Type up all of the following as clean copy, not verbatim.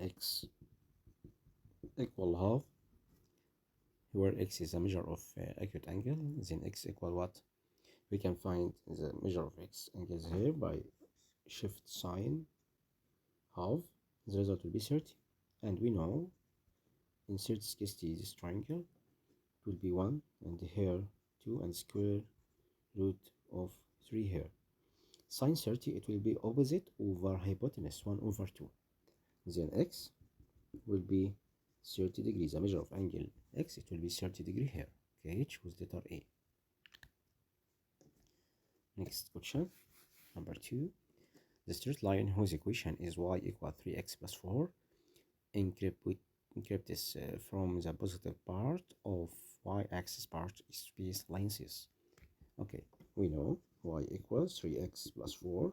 x equal half, where x is a measure of acute angle, then x equal what? We can find the measure of x angles here by shift sign half. The result will be 30, and we know in 30, 60 this triangle it will be 1, and here 2, and square root of 3 here. Sine 30, it will be opposite over hypotenuse, 1 over 2. Then x will be 30 degrees. The measure of angle x, it will be 30 degree here. Okay, choose letter A. Next question, number 2. The straight line whose equation is y equal 3x plus 4 encrypts from the positive part of y-axis part space lengths. Okay, we know y equals 3x plus 4.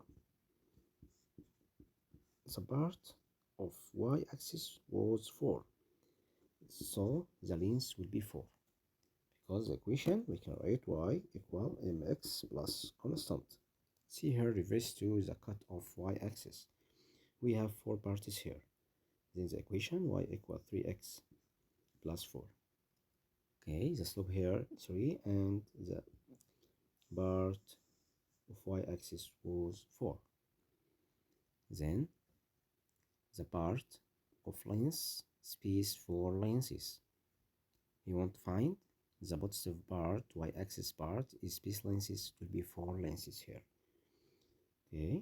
The part of y-axis was 4, so the length will be 4. Because the equation, we can write y equal mx plus constant. See here, reverse to the cut of y-axis. We have 4 parts here. Then the equation y equal 3x plus 4. Okay, the slope here 3, and the part of y-axis was 4. Then the part of length space for lengths. You want to find the positive part, y-axis part is space lengths, will be 4 lengths here. Okay.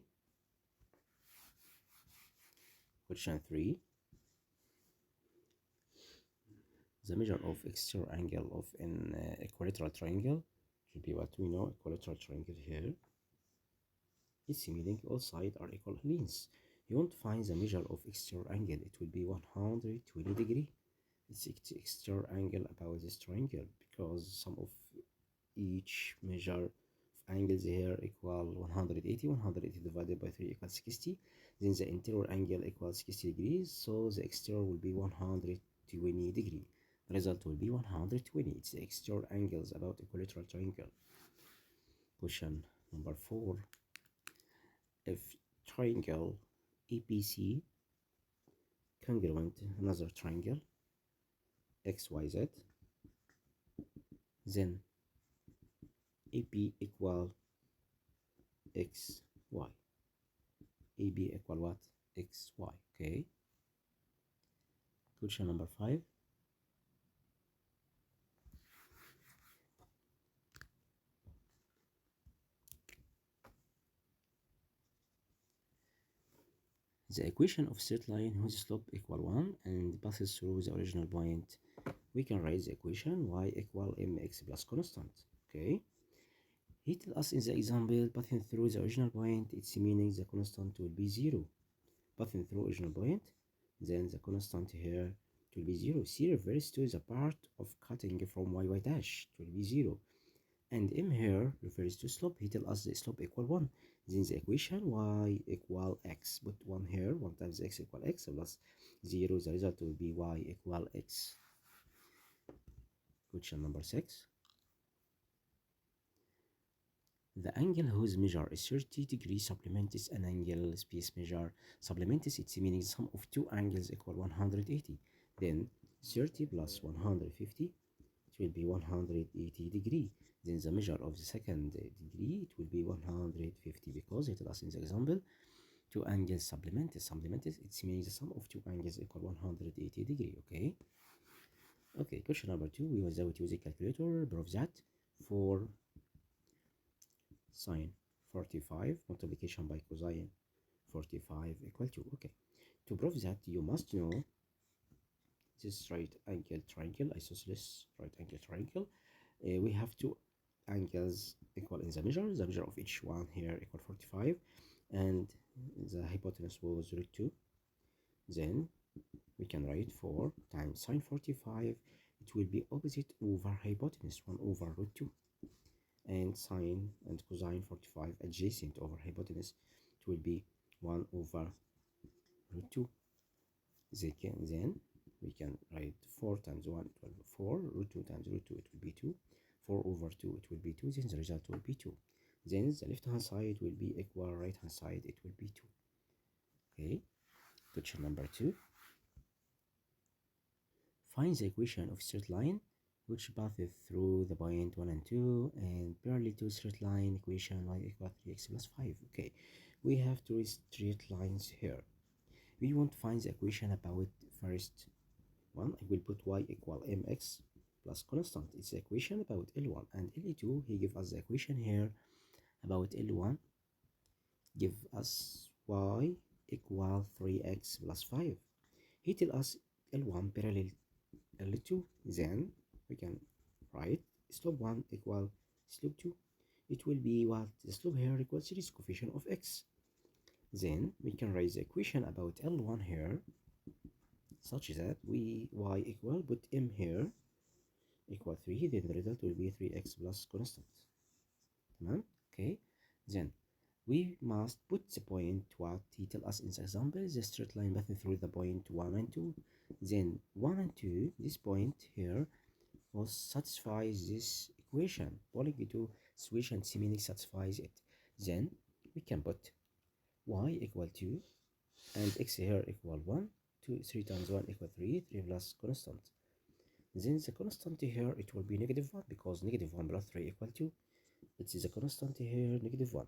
Question 3. The measure of exterior angle of an equilateral triangle should be what we know. Equilateral triangle here, it's meaning all sides are equal lengths. You want to find the measure of exterior angle, it will be 120 degree. It's exterior angle about this triangle, because sum of each measure of angles here equal 180. 180 divided by 3 equals 60. Then the interior angle equals 60 degrees, so the exterior will be 120 degree. The result will be 120. It's the exterior angles about equilateral triangle. Question number 4. If triangle ABC congruent another triangle XYZ, then AB equal XY. AB equal what? XY. Okay. Question number 5. The equation of straight line whose slope equal 1 and passes through the original point, we can write the equation y equal mx plus constant. Okay. He tells us in the example, passing through the original point, it's meaning the constant will be 0. Passing through original point, then the constant here will be 0. C refers to the part of cutting from y dash, it will be 0. And m here refers to slope. He tells us the slope equal 1. Then the equation y equal x. Put 1 here, 1 times x equal x plus 0. The result will be y equal x. Question number 6. The angle whose measure is 30 degrees supplements an angle space measure. Supplements, it's meaning sum of two angles equal 180. Then 30 plus 150, it will be 180 degree. Then the measure of the second degree, it will be 150, because it was in the example two angles supplemented. It means the sum of two angles equal 180 degree. Okay, question number 2. We will use a calculator. Prove that for sine 45 multiplication by cosine 45 equal to. Okay, to prove that, you must know this right angle triangle, isosceles right angle triangle. We have two angles equal in the measure of each one here equal 45, and the hypotenuse was root 2. Then we can write 4 times sine 45, it will be opposite over hypotenuse, 1 over root 2, and sine and cosine 45 adjacent over hypotenuse, it will be 1 over root 2. Then we can write 4 times 1, it will be 4, root 2 times root 2, it will be 2, 4 over 2, it will be 2, then the result will be 2. Then the left hand side will be equal right hand side, it will be 2. Okay, question number 2. Find the equation of straight line which passes through the point 1 and 2 and parallel to straight line equation y equals 3x plus 5. Okay, we have two straight lines here. We want to find the equation about first one. I will put y equal mx plus constant. It's the equation about L1 and L2. He give us the equation here about L1. Give us y equal 3x plus 5. He tell us L1 parallel L2. Then we can write slope 1 equal slope 2. It will be what? The slope here equals series coefficient of x. Then we can raise the equation about L1 here, such that we y equal, put m here, equal 3, then the result will be 3x plus constant. Okay, then we must put the point what he tell us in the example, the straight line passing through the point 1 and 2. Then 1 and 2, this point here will satisfy this equation. Falling into situation seemingly satisfies it. Then we can put y equal 2 and x here equal 1. 3 times 1 equal 3, 3 plus constant. Then the constant here, it will be negative 1 because negative 1 plus 3 equal 2. It is a constant here, negative 1.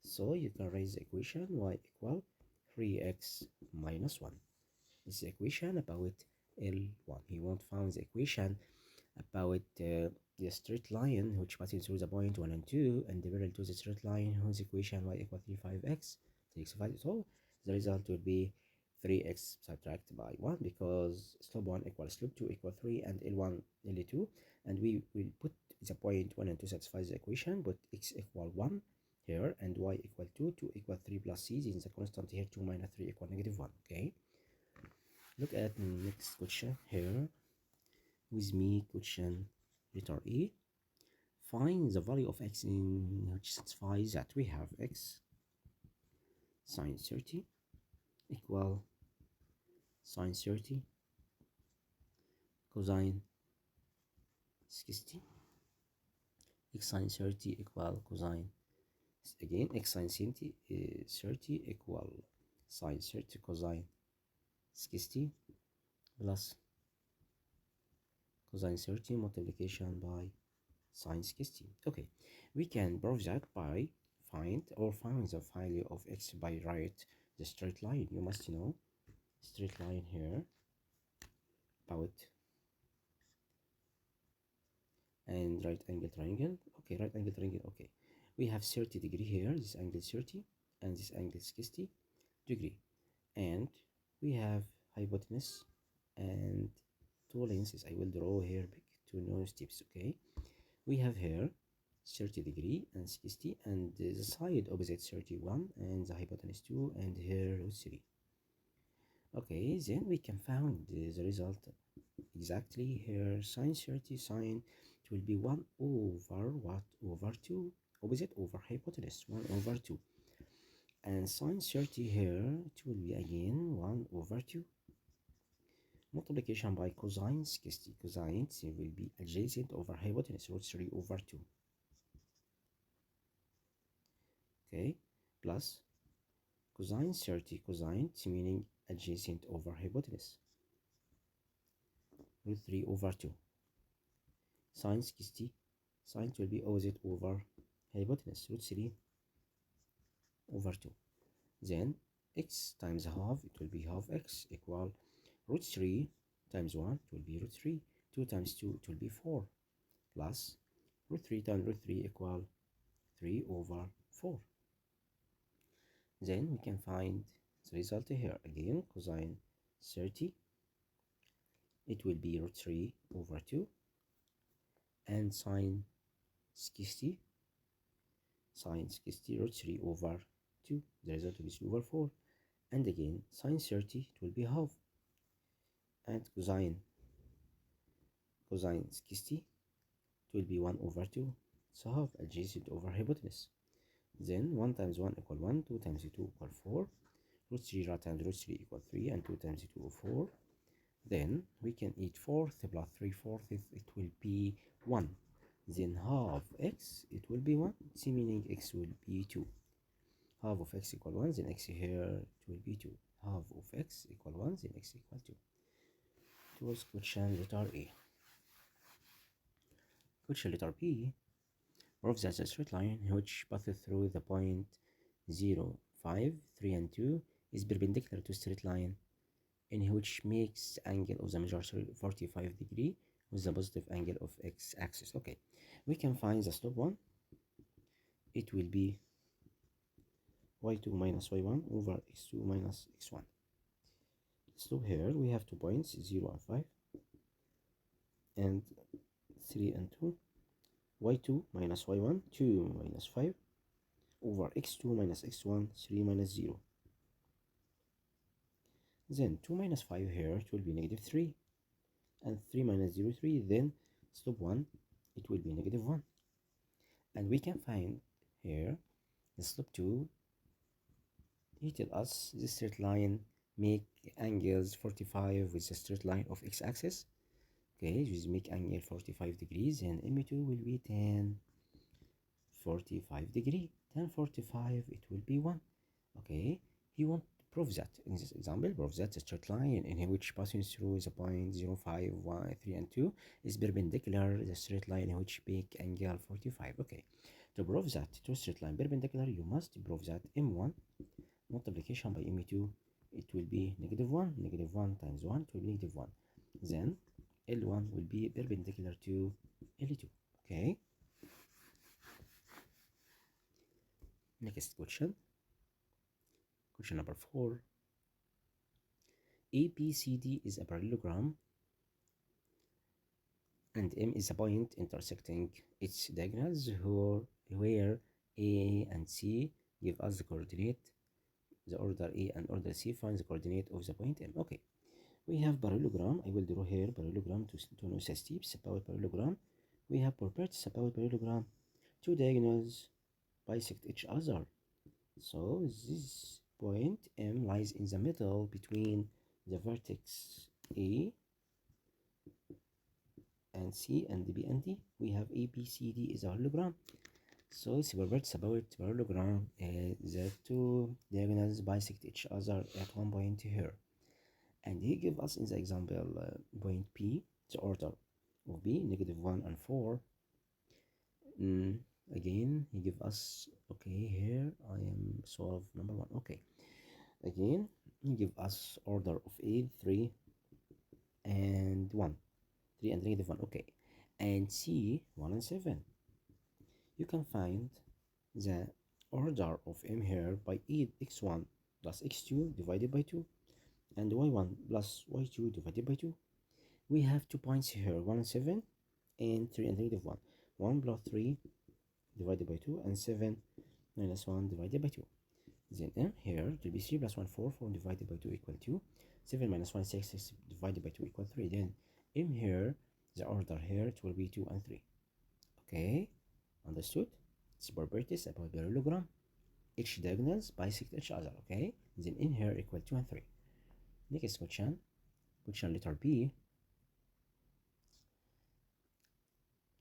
So you can raise the equation y equal 3x minus 1. This is the equation about L1. He won't find the equation about the straight line which passes through the point 1 and 2 and parallel to the straight line whose equation y equal 3x. So the result will be 3x subtracted by 1 because slope 1 equals slope 2 equal 3 and L1 L2, and we will put the point 1 and 2 satisfies the equation, but x equal 1 here and y equal 2, 2 equal 3 plus c, in the constant here 2 minus 3 equal negative 1. Okay, look at the next question here with me. Question letter E. Find the value of x in which satisfies that we have x sine 30 equal sine 30 cosine 60, x sine 30 equal cosine, again x sine 30 equal sine 30 cosine 60 plus cosine 30 multiplication by sine 60. Okay, we can prove that by find the value of x by write the straight line. You must know straight line here about and right angle triangle. Okay, right angle triangle. Okay, we have 30 degree here, this angle 30 and this angle 60 degree, and we have hypotenuse and two lenses. I will draw here big two no steps. Okay, we have here 30 degree and 60 and the side opposite 31 and the hypotenuse 2 and here 3. Okay, then we can find the result exactly here. Sine 30 sine, it will be 1 over what? Over 2, opposite over hypotenuse 1 over 2, and sine 30 here it will be again 1 over 2 multiplication by cosine 60. Cosine will be adjacent over hypotenuse root 3 over 2. Okay, plus cosine 30 cosine meaning adjacent over hypotenuse root 3 over 2. Sine 60 sine will be opposite over hypotenuse root 3 over 2. Then x times half, it will be half x equal root 3 times 1, it will be root 3. 2 times 2, it will be 4, plus root 3 times root 3 equal 3 over 4. Then we can find the result here. Again, cosine 30, it will be root 3 over 2, and sine 60 root 3 over 2, the result will be 3 over 4, and again sine 30, it will be half, and cosine 60, it will be 1 over 2, so half adjacent over hypotenuse. Then 1 times 1 equal 1, 2 times 2 equal 4, root 3 right times root 3 equal 3, and 2 times 2 4. Then we can eat 4th plus 3/4, it will be 1. Then half x, it will be 1, meaning x will be 2. Half of x equal 1, then x here it will be 2. Half of x equal 1, then x equal 2. towards question letter A. Question letter B. Prove that the straight line which passes through the point 0, 5, 3 and 2 is perpendicular to straight line in which makes the angle of the measure 45 degree with the positive angle of x-axis. Okay, we can find the slope 1. It will be y2 minus y1 over x2 minus x1. Slope here we have 2 points, 0 and 5 and 3 and 2. y2 minus y1, 2 minus 5 over x2 minus x1, 3 minus 0. Then 2 minus 5 here, it will be negative 3. And 3 minus 0, 3. Then slope 1, it will be negative 1. And we can find here the slope 2. He tells us this straight line make angles 45 with the straight line of x-axis. Okay, we make angle 45 degrees, and M2 will be 10 45 degree. 10 45, it will be 1. Okay, he wants to prove that in this example. Prove that the straight line in which passing through the point 0, 5, 1, 3 and 2 is perpendicular the straight line in which make angle 45. Okay, to prove that two straight line perpendicular, you must prove that M1 multiplication by M2, it will be negative 1. Negative 1 times 1, it will be negative 1. Then L1 will be perpendicular to L2. Okay, next question. Question number 4. ABCD is a parallelogram and M is a point intersecting its diagonals where A and C give us the coordinate. The order A and order C finds the coordinate of the point M. Okay, we have parallelogram. I will draw here parallelogram to know the steps about parallelogram. We have properties about parallelogram. Two diagonals bisect each other. So this point M lies in the middle between the vertex A and C and B and D. We have ABCD is a parallelogram. So it's properties about parallelogram. The two diagonals bisect each other at one point here. And he give us in the example point P, the order of B, negative 1 and 4. Again, he give us, okay, here I am solve number 1. Okay, again, he give us order of A, 3 and 1. 3 and negative 1, okay. And C, 1 and 7. You can find the order of M here by x1 plus x2 divided by 2. And y1 plus y2 divided by 2. We have 2 points here, 1 and 7, and 3 and negative 1. 1 plus 3 divided by 2, and 7 minus 1 divided by 2. Then M here, it will be 3 plus 1, 4, 4 divided by 2 equal 2. 7 minus 1, 6, 6 divided by 2 equal 3. Then M here, the order here, it will be 2 and 3. Okay, understood? It's properties about parallelogram. Each diagonals bisect each other, okay? Then M here equal 2 and 3. Next question letter B.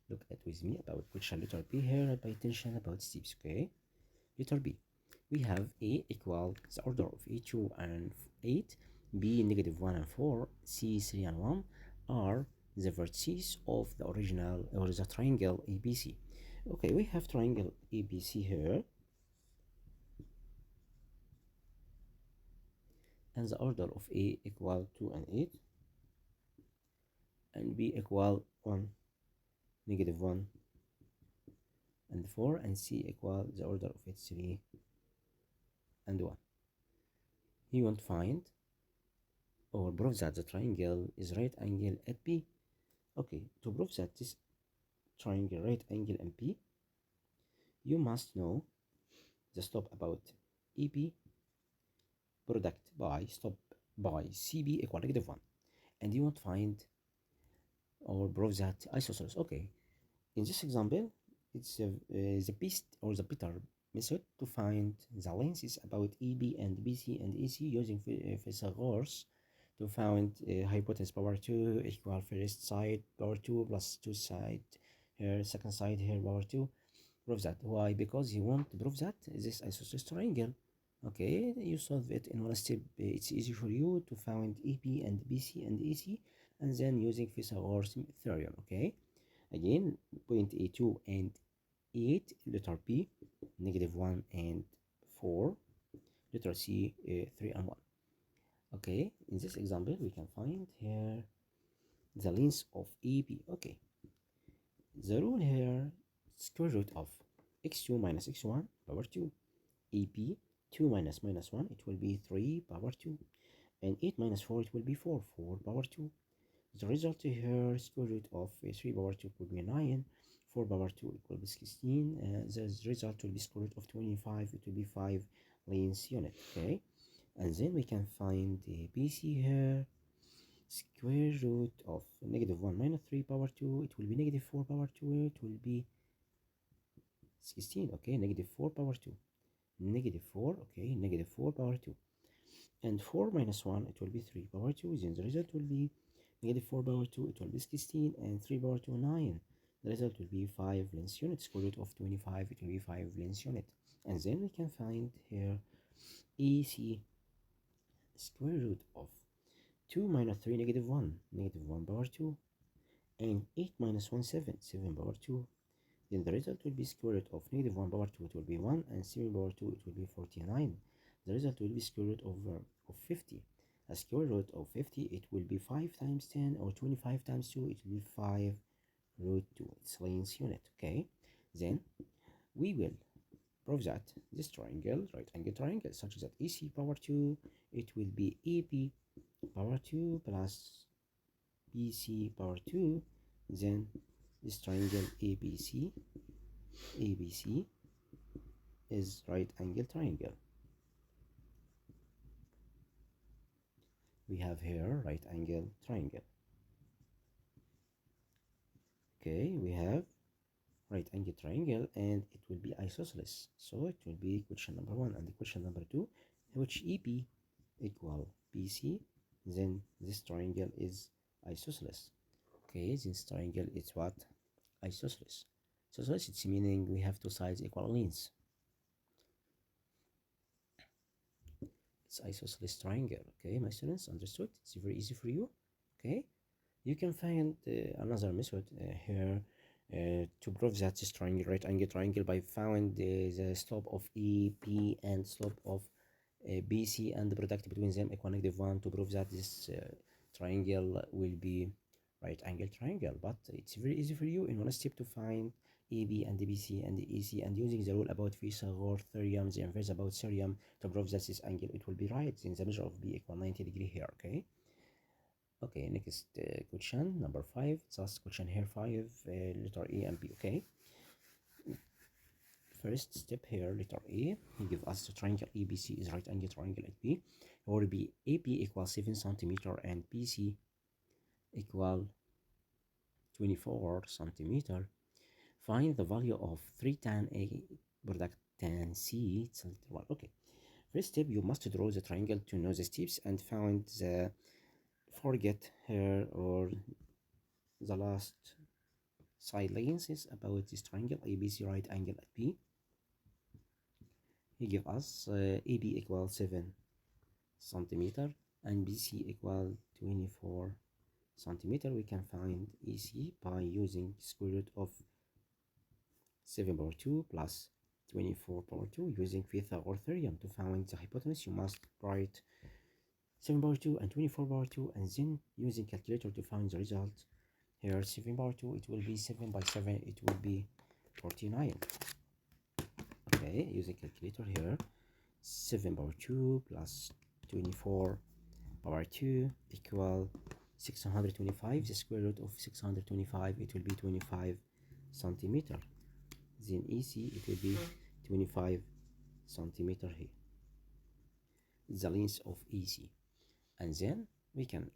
Look at with me about question letter B here. Pay attention about steps, okay? Letter B. We have A equal the order of A 2 and 8, B negative 1 and 4, C 3 and 1 are the vertices of the original or the triangle ABC. Okay, we have triangle ABC here. And the order of A equal 2 and 8, and B equal 1, negative 1 and 4, and C equal the order of it 3 and 1. You want to find or prove that the triangle is right angle at B. Okay, to prove that this triangle right angle at B, you must know the slope about EB product by slope by CB equal negative 1, and you want to find or prove that isosceles. Okay, in this example, it's the best or the better method to find the lengths about EB and BC and AC using Pythagoras to find hypotenuse power 2 equal first side power 2 plus 2 side here, second side here power 2. Prove that. Why? Because you want to prove that this isosceles triangle. Okay, you solve it in one step. It's easy for you to find AB and BC and AC, and then using Pythagoras theorem. Okay, again, point A2 and 8, letter B, -1 and 4, letter C, 3 and 1. Okay, in this example, we can find here the length of AB. Okay, the rule here, square root of x2 minus x1 power 2, AB 2 minus minus 1, it will be 3 power 2, and 8 minus 4, it will be 4 power 2. The result here, square root of 3 power 2 will be 9, 4 power 2 equal to 16, the result will be square root of 25, it will be 5 length unit. Okay, and then we can find the BC here, square root of -1 minus 3 power 2, it will be -4 power 2, it will be 16. Okay, -4 power 2, -4, okay, -4 power 2, and 4 minus 1, it will be 3 power 2, then the result will be -4 power 2, it will be 16, and 3 power 2, 9. The result will be 5 length unit. Square root of 25, it will be 5 length unit. And then we can find here AC, square root of 2 minus 3, -1, -1 power 2, and 8 minus 1, 7, 7 power 2. Then the result will be square root of -1 power 2, it will be 1, and 7 power 2, it will be 49. The result will be square root of 50. A square root of 50, it will be 5 times 10, or 25 times 2, it will be 5 root 2. It's length unit. Okay, then we will prove that this triangle, right angle triangle, such that AC power 2, it will be AB power 2 plus BC power 2. Then this triangle ABC is right angle triangle. We have here right angle triangle. Okay, we have right angle triangle, and it will be isosceles, so it will be question number 1. And the question number 2, which EP equal BC, then this triangle is isosceles. Okay, this triangle is what? Isosceles. Isosceles, it's meaning we have two sides equal lengths. It's isosceles triangle. Okay, my students, understood? It's very easy for you. Okay, you can find another method here to prove that this triangle, right angle triangle, by found the slope of EP and slope of BC, and the product between them equal -1, to prove that this triangle will be right angle triangle. But it's very easy for you in one step to find AB and BC and AC, and using the rule about Pythagoras theorem, the inverse about theorem, to prove that this angle it will be right, then the measure of B equal 90 degree here. Okay. Okay, next question number 5. Just question here 5, letter A and B. Okay, first step here, letter A, he give us the triangle ABC is right angle triangle at B, or B AB equals 7 centimeter and BC equal 24 centimeter. Find the value of 3 tan A product tan C. It's a little one. Okay, first step, you must draw the triangle to know the steps and find the forget here or the last side lenses about this triangle ABC right angle at B. He give us AB equal 7 centimeter and BC equal 24 centimeter. We can find EC by using square root of 7 power 2 plus 24 power 2 using Pythagoras theorem. To find the hypotenuse, you must write 7 power 2 and 24 power 2, and then using calculator to find the result. Here 7 power 2, it will be 7 by 7, it will be 49. Okay, using calculator here, 7 power 2 plus 24 power 2 equal 625. The square root of 625, it will be 25 centimeter. Then EC, it will be 25 centimeter here. The length of EC. And then we can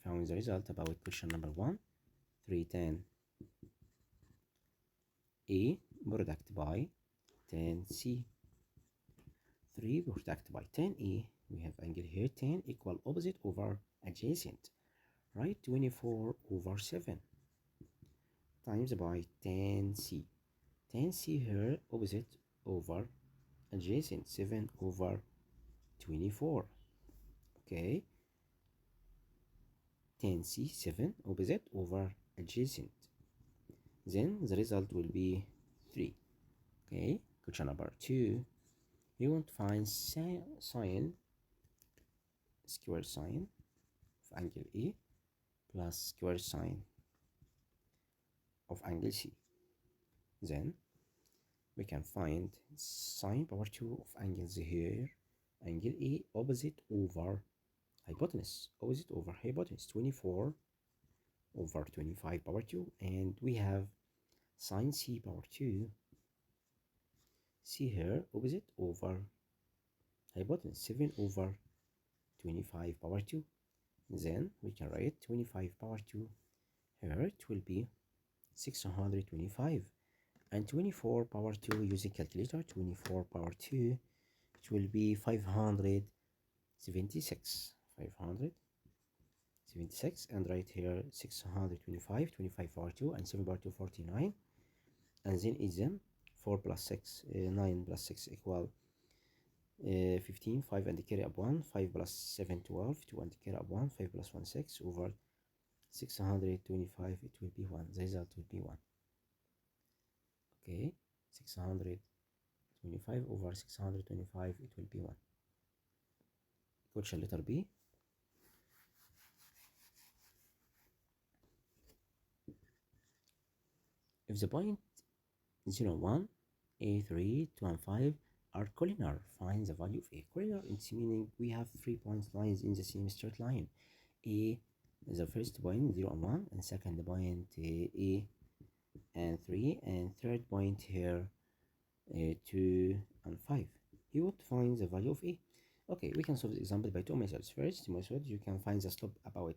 find the result about question number 1. 3 tan A product by tan C. 3 product by tan A. We have angle here, tan equal opposite over adjacent. Right, 24 over 7 times by tan C. Tan C here opposite over adjacent 7 over 24. Okay, 10c 7 opposite over adjacent, then the result will be 3. Okay, question number 2, you want to find sine square sine of angle A plus square sine of angle C. Then we can find sine power 2 of angles here, angle A opposite over hypotenuse, 24 over 25 power 2, and we have sine C power 2, C here opposite over hypotenuse, 7 over 25 power 2. Then we can write 25 power 2 here, it will be 625, and 24 power 2 using calculator, 24 power 2, it will be 576, and right here 625, 25 power 2 and 7 power 2, 49, and then is them 4 plus 6, 9 plus 6 equal 15, 5 and carry up 1, 5 plus 7, 12, 2 and carry up 1, 5 plus 1, 6 over 625, it will be 1, the result will be 1. Okay, 625 over 625, it will be 1. Question letter B. If the point 0, 1, A3, 2 and 5 are collinear, find the value of A. Collinear, its meaning we have 3 point lines in the same straight line. A is the first point 0 and 1, and second point A and 3, and third point here 2 and 5. You would find the value of A. Okay, we can solve the example by two methods. First method, you can find the slope about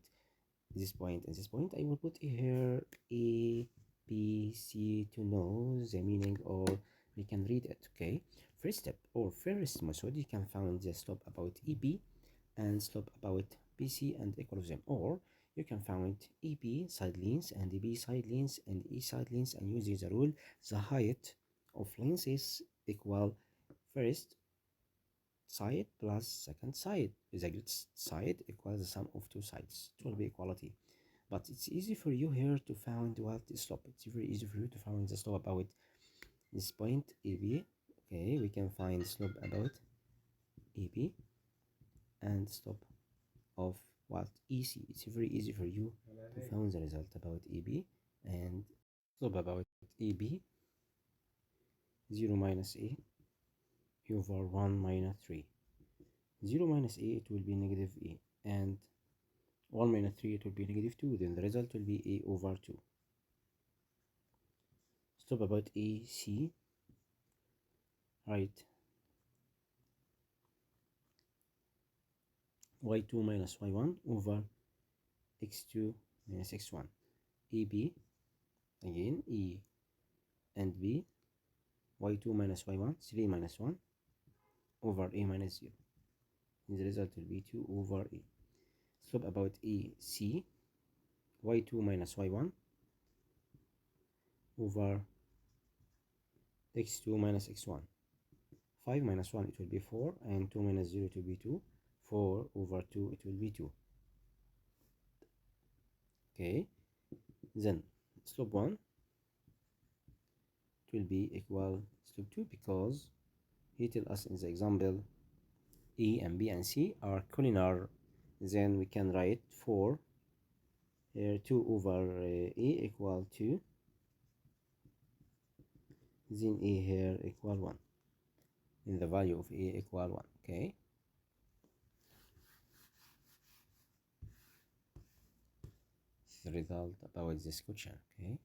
this point and this point. I will put here A, B, C to know the meaning, or we can read it. Okay, first step or first method, you can find the slope about EB and slope about BC and equal of them, or you can find EB side lengths and EB side lengths and E side lengths, and using the rule, the height of lengths is equal first side plus second side. The greatest side equals the sum of two sides. It will be equality. But it's easy for you here to find what is slope. It's very easy for you to find the slope about this point AB. Okay, we can find slope about AB and slope of what EC. It's very easy for you to find the result about AB and slope about AB. 0 minus A over 1 minus 3. 0 minus A, it will be negative A, and 1 minus 3, it will be negative 2. Then the result will be A over 2. Slope about AC, right, y2 minus y1 over x2 minus x1. AB, again E and B, y2 minus y1, 3 minus 1 over A minus 0. And the result will be 2 over A. Slope about AC, y2 minus y1 over x2 minus x1. 5 minus 1, it will be 4, and 2 minus 0, it will be 2. 4 over 2, it will be 2. Okay, then slope 1, it will be equal slope 2, because he tell us in the example E and B and C are collinear. Then we can write 4 here, 2 over A equal 2, then A here equal 1, and the value of A equal 1. Okay, the result about this question. Okay.